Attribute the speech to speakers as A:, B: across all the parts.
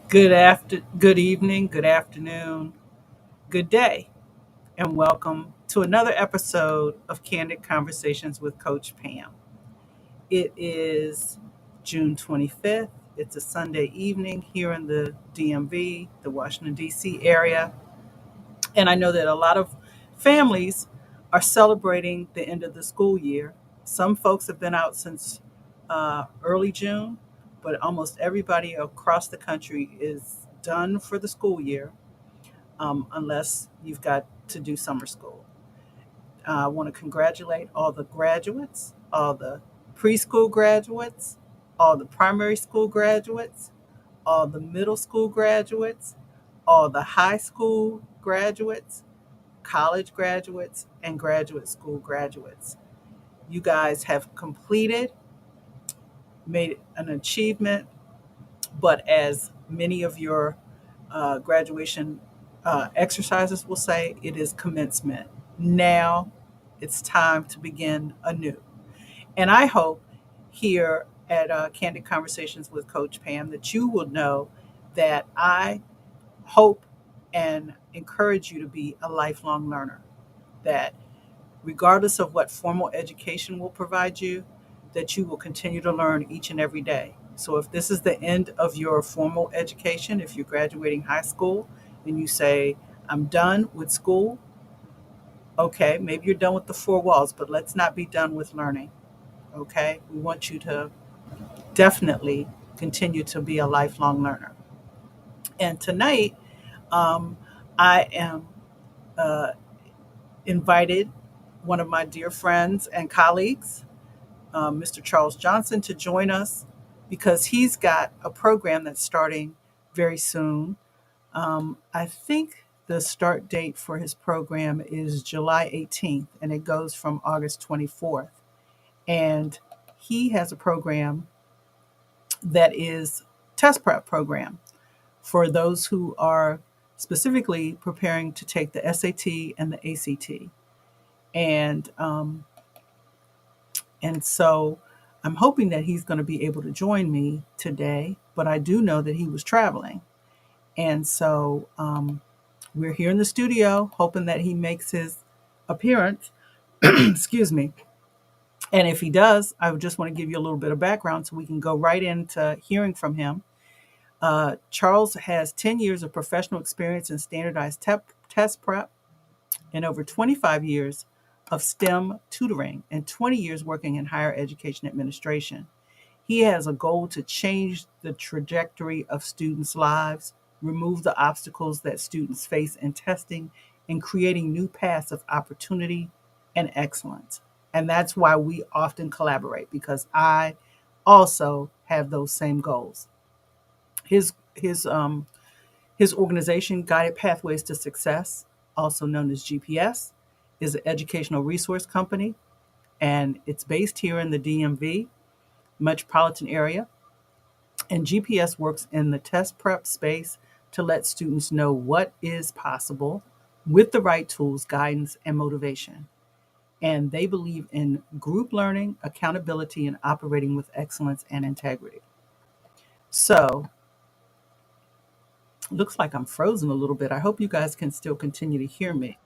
A: Good evening, good afternoon, good day, and welcome to another episode of Candid Conversations with Coach Pam. It is June 25th. It's a Sunday evening here in the DMV, the Washington, D.C. area. And I know that a lot of families are celebrating the end of the school year. Some folks have been out since early June, but almost everybody across the country is done for the school year, unless you've got to do summer school. I want to congratulate all the graduates, all the preschool graduates, all the primary school graduates, all the middle school graduates, all the high school graduates, college graduates, and graduate school graduates. You guys have completed, made an achievement, but as many of your graduation exercises will say, it is commencement. Now it's time to begin anew. And I hope here at Candid Conversations with Coach Pam that you will know that I hope and encourage you to be a lifelong learner, that regardless of what formal education will provide you, that you will continue to learn each and every day. So if this is the end of your formal education, if you're graduating high school and you say, I'm done with school, okay, maybe you're done with the four walls, but let's not be done with learning. Okay? We want you to definitely continue to be a lifelong learner. And tonight, um, I am uh, invited one of my dear friends and colleagues, Mr. Charles Johnson, to join us because he's got a program that's starting very soon. I think the start date for his program is July 18th, and it goes from August 24th. And he has a program that is test prep program for those who are specifically preparing to take the SAT and the ACT. And And so I'm hoping that he's going to be able to join me today, but I do know that he was traveling. And so we're here in the studio hoping that he makes his appearance. Excuse me. And if he does, I would just want to give you a little bit of background so we can go right into hearing from him. Charles has 10 years of professional experience in standardized test prep and over 25 years of STEM tutoring and 20 years working in higher education administration. He has a goal to change the trajectory of students' lives, remove the obstacles that students face in testing, and creating new paths of opportunity and excellence. And that's why we often collaborate because I also have those same goals. His organization, Guided Pathways to Success, also known as GPS, is an educational resource company, and it's based here in the DMV metropolitan area. And GPS works in the test prep space to let students know what is possible with the right tools, guidance, and motivation. And they believe in group learning, accountability, and operating with excellence and integrity. So, looks like I'm frozen a little bit. I hope you guys can still continue to hear me.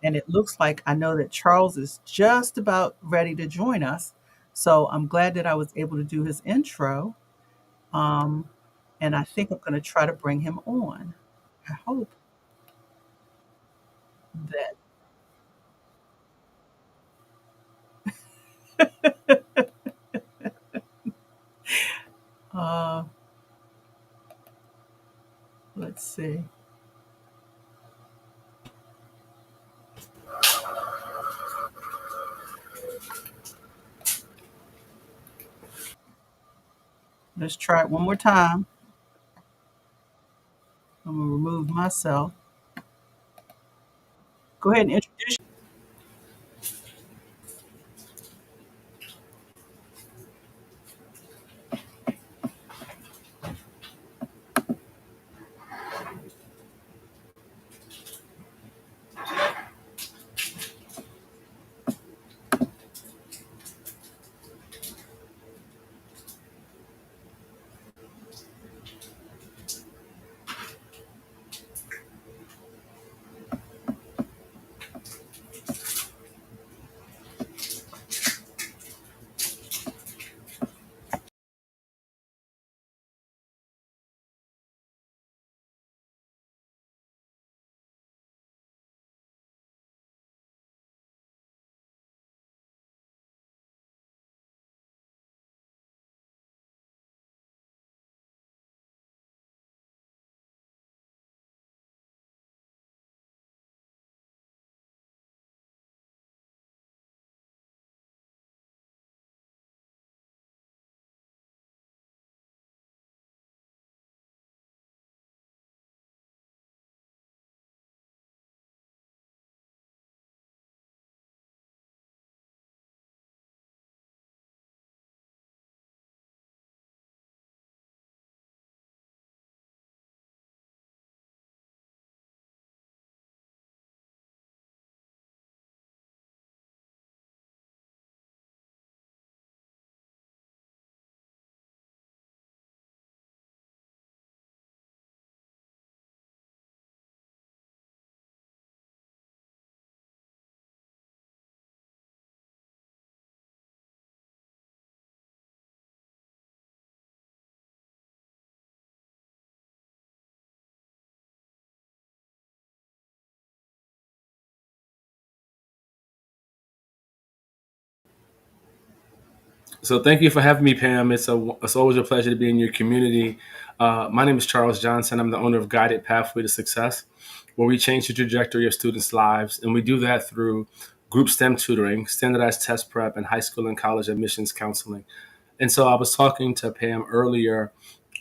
A: And it looks like I know that Charles is just about ready to join us. So I'm glad that I was able to do his intro. Um, and I think I'm going to try to bring him on. I hope that, uh, let's see. Let's try it one more time. I'm going to remove myself. Go ahead and introduce.
B: So thank you for having me, Pam. It's always a pleasure to be in your community. My name is Charles Johnson. I'm the owner of Guided Pathway to Success, where we change the trajectory of students' lives, and we do that through group STEM tutoring, standardized test prep, and high school and college admissions counseling. And so I was talking to Pam earlier,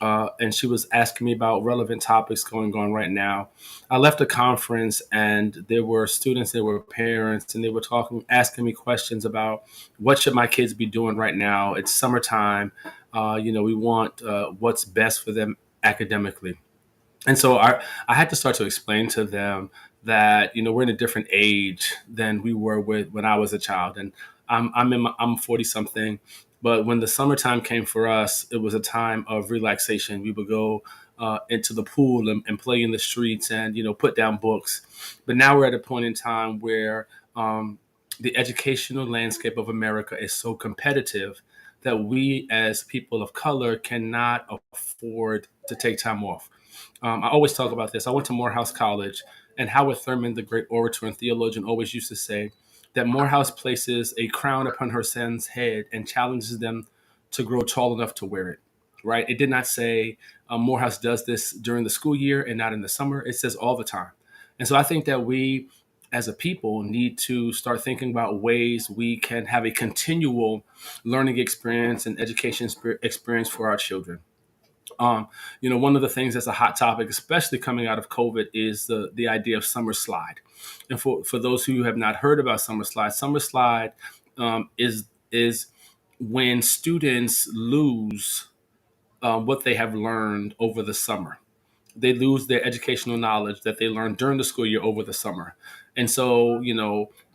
B: and she was asking me about relevant topics going on right now. I left a conference, and there were students, there were parents, and they were talking, asking me questions about what should my kids be doing right now. It's summertime. We want what's best for them academically. And so I had to start to explain to them that we're in a different age than we were with when I was a child, and I'm 40 something. But when the summertime came for us, it was a time of relaxation. We would go into the pool and play in the streets, and put down books. But now we're at a point in time where the educational landscape of America is so competitive that we as people of color cannot afford to take time off. I always talk about this. I went to Morehouse College, and Howard Thurman, the great orator and theologian, always used to say that Morehouse places a crown upon her son's head and challenges them to grow tall enough to wear it. Right? It did not say Morehouse does this during the school year and not in the summer. It says all the time. And so I think that we, as a people, need to start thinking about ways we can have a continual learning experience and education experience for our children. One of the things that's a hot topic, especially coming out of COVID, is the idea of summer slide. And for those who have not heard about summer slide is when students lose what they have learned over the summer. They lose their educational knowledge that they learned during the school year over the summer. And so,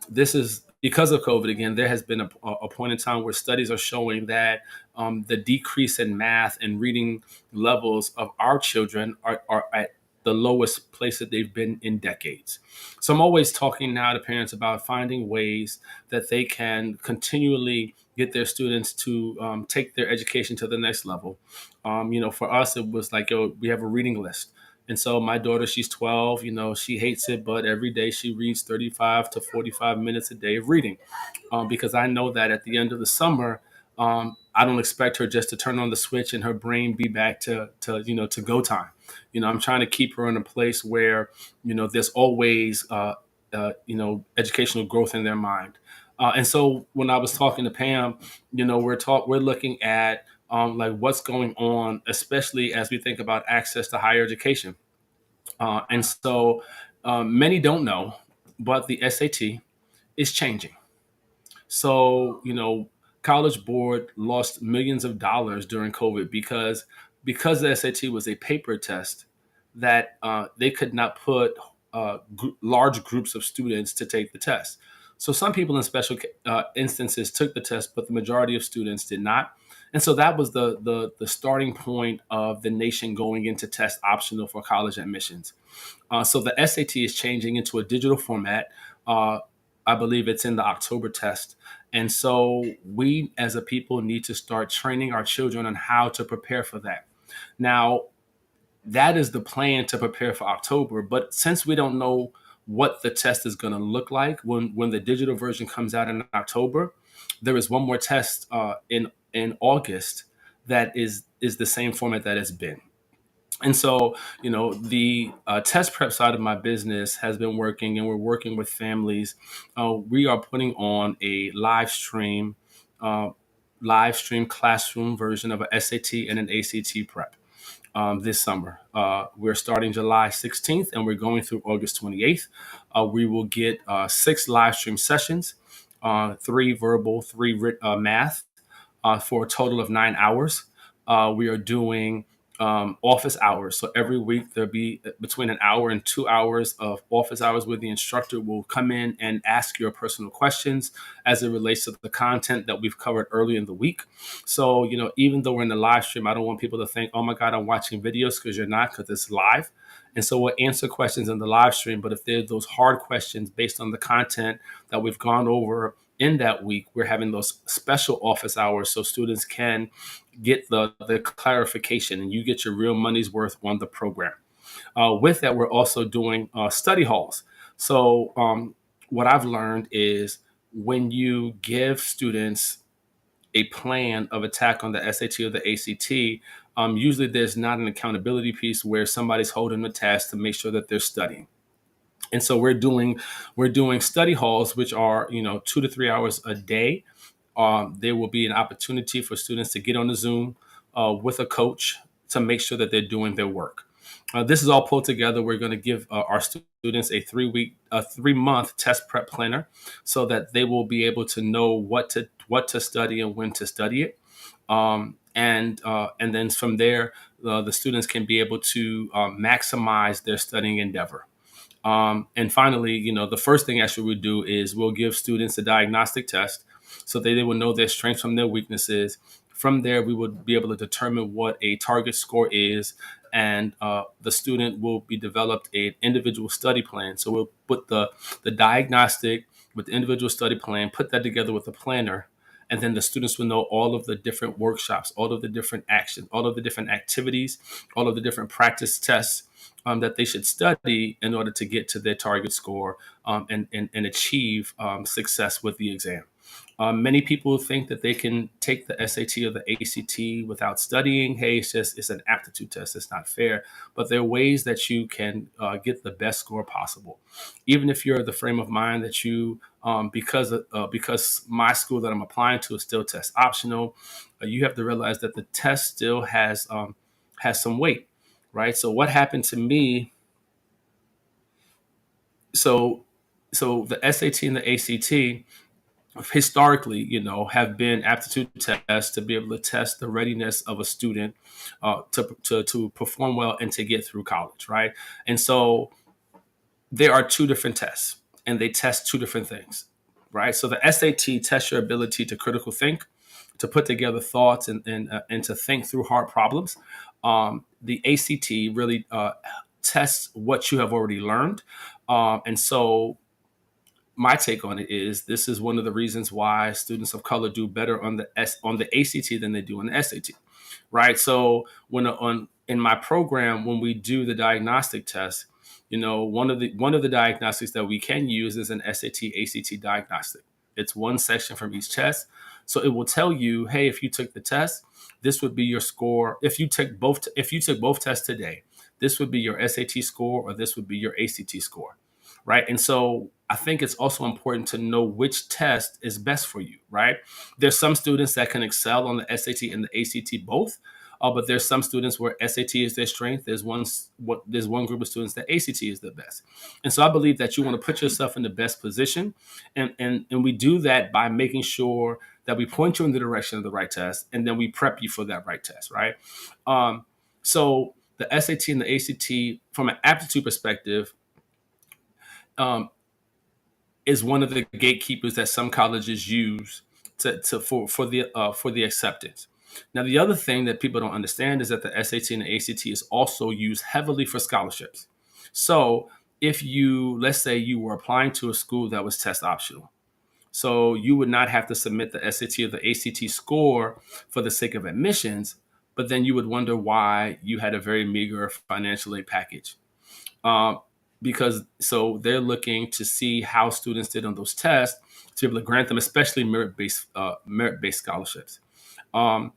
B: this is because of COVID again, there has been a point in time where studies are showing that the decrease in math and reading levels of our children are at the lowest place that they've been in decades. So I'm always talking now to parents about finding ways that they can continually get their students to take their education to the next level. For us, it was like, we have a reading list. And so my daughter, she's 12, she hates it, but every day she reads 35 to 45 minutes a day of reading, because I know that at the end of the summer, I don't expect her just to turn on the switch and her brain be back to go time. I'm trying to keep her in a place where, there's always, educational growth in their mind. And so when I was talking to Pam, we're looking at like what's going on, especially as we think about access to higher education. And so many don't know, but the SAT is changing. So, College Board lost millions of dollars during COVID because the SAT was a paper test that they could not put large groups of students to take the test. So some people in special instances took the test, but the majority of students did not. And so that was the starting point of the nation going into test optional for college admissions. So the SAT is changing into a digital format. Uh, I believe it's in the October test. And so we as a people need to start training our children on how to prepare for that. Now, that is the plan to prepare for October. But since we don't know what the test is going to look like when the digital version comes out in October, there is one more test in August that is the same format that it's been. And so, the test prep side of my business has been working, and we're working with families. We are putting on a uh, live stream classroom version of a SAT and an ACT prep this summer. We're starting July 16th and we're going through August 28th. We will get 6 live stream sessions, three verbal, three math, for a total of 9 hours. We are doing office hours. So every week there'll be between an hour and 2 hours of office hours where the instructor will come in and ask your personal questions as it relates to the content that we've covered early in the week. So, even though we're in the live stream, I don't want people to think, oh my God, I'm watching videos, because you're not, because it's live. And so we'll answer questions in the live stream. But if there's those hard questions based on the content that we've gone over in that week, we're having those special office hours so students can get the clarification and you get your real money's worth on the program. With that, we're also doing study halls. So what I've learned is when you give students a plan of attack on the SAT or the ACT, usually there's not an accountability piece where somebody's holding the task to make sure that they're studying. And so we're doing study halls, which are 2 to 3 hours a day. There will be an opportunity for students to get on the Zoom with a coach to make sure that they're doing their work. This is all pulled together. We're going to give our students a 3 month test prep planner, so that they will be able to know what to study and when to study it. And then from there, the students can be able to maximize their studying endeavor. And finally, the first thing actually we do is we'll give students a diagnostic test so that they will know their strengths from their weaknesses. From there, we would be able to determine what a target score is, and the student will be developed an individual study plan. So we'll put the diagnostic with the individual study plan, put that together with the planner, and then the students will know all of the different workshops, all of the different actions, all of the different activities, all of the different practice tests that they should study in order to get to their target score, and achieve success with the exam. Many people think that they can take the SAT or the ACT without studying. Hey, it's an aptitude test. It's not fair. But there are ways that you can get the best score possible, even if you're the frame of mind that because my school that I'm applying to is still test optional. You have to realize that the test still has some weight, right? So what happened to me? So so the SAT and the ACT historically, have been aptitude tests to be able to test the readiness of a student to perform well and to get through college, right? And so there are two different tests, and they test two different things, right? So the SAT tests your ability to critical think, to put together thoughts, and to think through hard problems. The ACT really tests what you have already learned. And so my take on it is this is one of the reasons why students of color do better on the ACT than they do on the SAT, right? So when on in my program, when we do the diagnostic test, one of the diagnostics that we can use is an SAT ACT diagnostic. It's one section from each test, so it will tell you, hey, if you took the test, this would be your score. If you took both tests today, this would be your SAT score, or this would be your ACT score, right? And so I think it's also important to know which test is best for you, right? There's some students that can excel on the SAT and the ACT both, but there's some students where SAT is their strength. There's one group of students that ACT is the best, and so I believe that you want to put yourself in the best position, and we do that by making sure that we point you in the direction of the right test, and then we prep you for that right test, right? So the SAT and the ACT, from an aptitude perspective, um, is one of the gatekeepers that some colleges use for the acceptance. Now, the other thing that people don't understand is that the SAT and the ACT is also used heavily for scholarships. So, if let's say you were applying to a school that was test optional, so you would not have to submit the SAT or the ACT score for the sake of admissions, but then you would wonder why you had a very meager financial aid package. um, because so they're looking to see how students did on those tests to be able to grant them, especially merit-based scholarships. Um,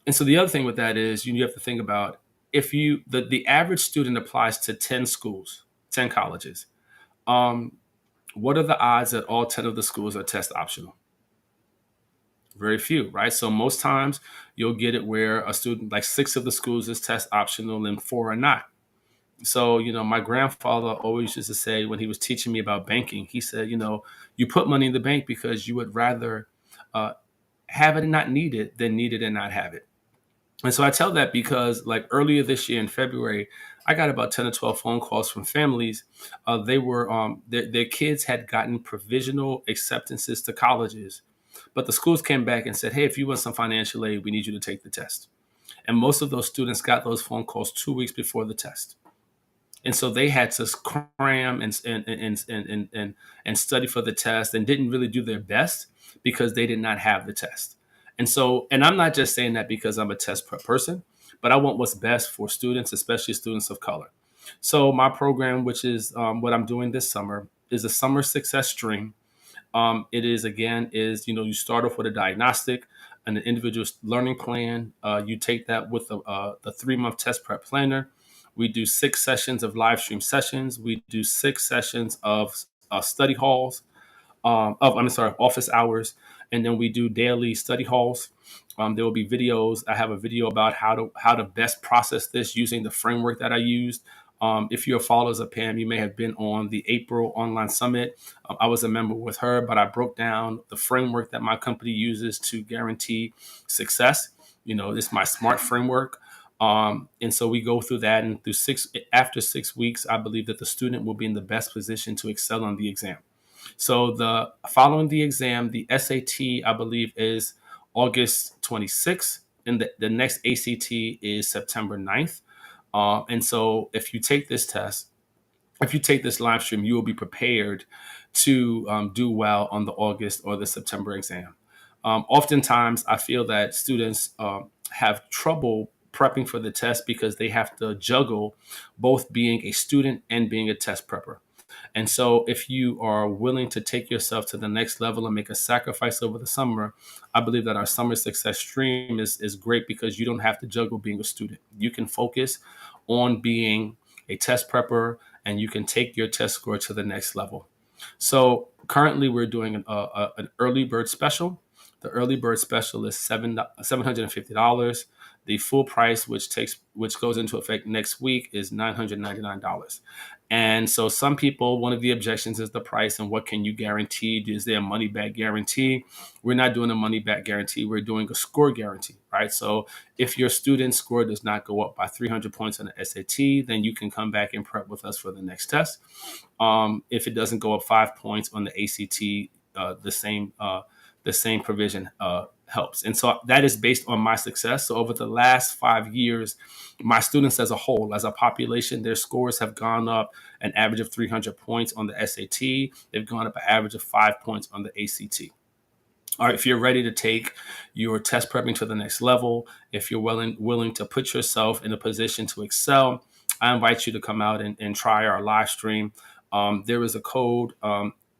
B: and so the other thing with that is you have to think about, if the average student applies to 10 schools, 10 colleges. Um, what are the odds that all 10 of the schools are test optional? Very few, right? So most times you'll get it where a student, like six of the schools is test optional and four are not. So, my grandfather always used to say, when he was teaching me about banking, he said, you put money in the bank because you would rather uh, have it and not need it than need it and not have it. And so I tell that because, like, earlier this year in February, I got about 10 or 12 phone calls from families. Their kids had gotten provisional acceptances to colleges, but the schools came back and said, hey, if you want some financial aid, we need you to take the test. And most of those students got those phone calls 2 weeks before the test. And so they had to cram and study for the test, and didn't really do their best because they did not have the test. And I'm not just saying that because I'm a test prep person, but I want what's best for students, especially students of color. So my program, which is what I'm doing this summer, is a summer success stream. It is, again, you start off with a diagnostic. and an individual learning plan. You take that with the 3 month test prep planner. We do 6 sessions of live stream sessions. We do 6 sessions of study halls, I'm sorry, office hours, and then we do daily study halls. There will be videos. I have a video about how to best process this using the framework that I used. If you're followers of Pam, you may have been on the April online summit. I was a member with her, but I broke down the framework that my company uses to guarantee success. It's my SMART framework. And so we go through that, and after 6 weeks, I believe that the student will be in the best position to excel on the exam. So the following the exam, the SAT, I believe, is August 26th, and the next ACT is September 9th. And so if you take this live stream, you will be prepared to do well on the August or the September exam. Oftentimes, I feel that students have trouble prepping for the test because they have to juggle both being a student and being a test prepper. And so, if you are willing to take yourself to the next level and make a sacrifice over the summer, I believe that our summer success stream is great because you don't have to juggle being a student. You can focus on being a test prepper, and you can take your test score to the next level. So currently, we're doing an early bird special. The early bird special is $750. The full price, which goes into effect next week, is $999. And so some people, one of the objections is the price and what can you guarantee? Is there a money back guarantee? We're not doing a money back guarantee. We're doing a score guarantee, right? So if your student score does not go up by 300 points on the SAT, then you can come back and prep with us for the next test. If it doesn't go up 5 points on the ACT, the same provision helps. And so that is based on my success. So over the last 5 years, my students as a whole, as a population, their scores have gone up an average of 300 points on the SAT. They've gone up an average of 5 points on the ACT. All right, if you're ready to take your test prepping to the next level, if you're willing to put yourself in a position to excel, I invite you to come out and try our live stream. There is a code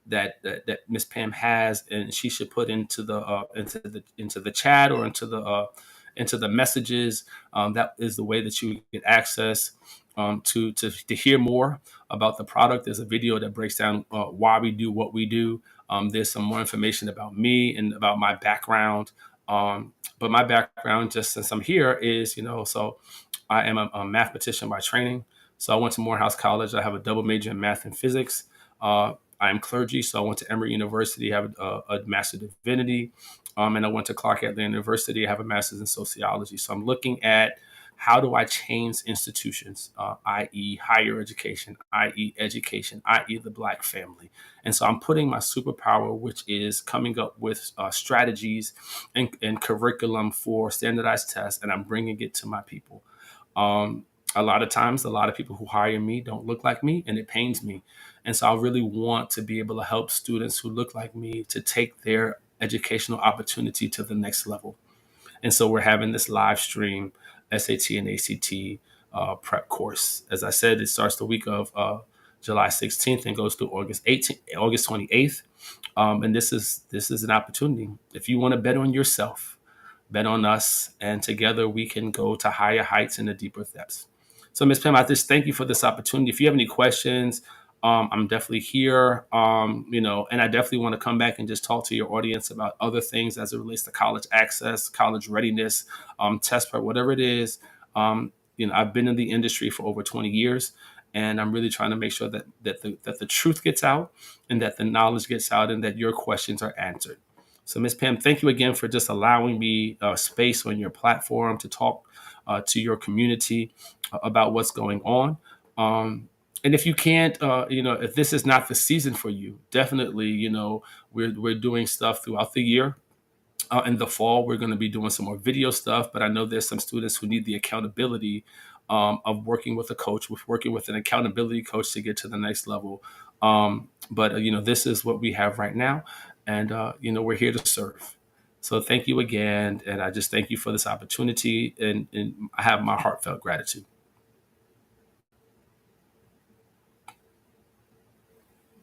B: that Miss Pam has, and she should put into the chat or into the messages. That is the way that you get access to hear more about the product. There's a video that breaks down why we do what we do. There's some more information about me and about my background. But my background, just since I'm here, is so I am a mathematician by training. So I went to Morehouse College. I have a double major in math and physics. I am clergy, so I went to Emory University, have a Master's of Divinity, and I went to Clark Atlanta University, I have a Master's in Sociology. So I'm looking at how do I change institutions, i.e. higher education, i.e. education, i.e. the Black family. And so I'm putting my superpower, which is coming up with strategies and curriculum for standardized tests, and I'm bringing it to my people. Um, a lot of times, a lot of people who hire me don't look like me, and it pains me. And so I really want to be able to help students who look like me to take their educational opportunity to the next level. And so we're having this live stream SAT and ACT prep course. As I said, it starts the week of July 16th and goes through August 28th. And this is an opportunity. If you want to bet on yourself, bet on us, and together we can go to higher heights and the deeper depths. So, Ms. Pam, I just thank you for this opportunity. If you have any questions, I'm definitely here, and I definitely want to come back and just talk to your audience about other things as it relates to college access, college readiness, test prep, whatever it is. I've been in the industry for over 20 years, and I'm really trying to make sure that the truth gets out and that the knowledge gets out and that your questions are answered. So, Ms. Pam, thank you again for just allowing me space on your platform to talk to your community about what's going on. And if you can't, if this is not the season for you, definitely, we're doing stuff throughout the year. In the fall, we're going to be doing some more video stuff, but I know there's some students who need the accountability of working with a coach, with working with an accountability coach to get to the next level. But this is what we have right now, and we're here to serve. So thank you again, and I just thank you for this opportunity, and I have my heartfelt gratitude.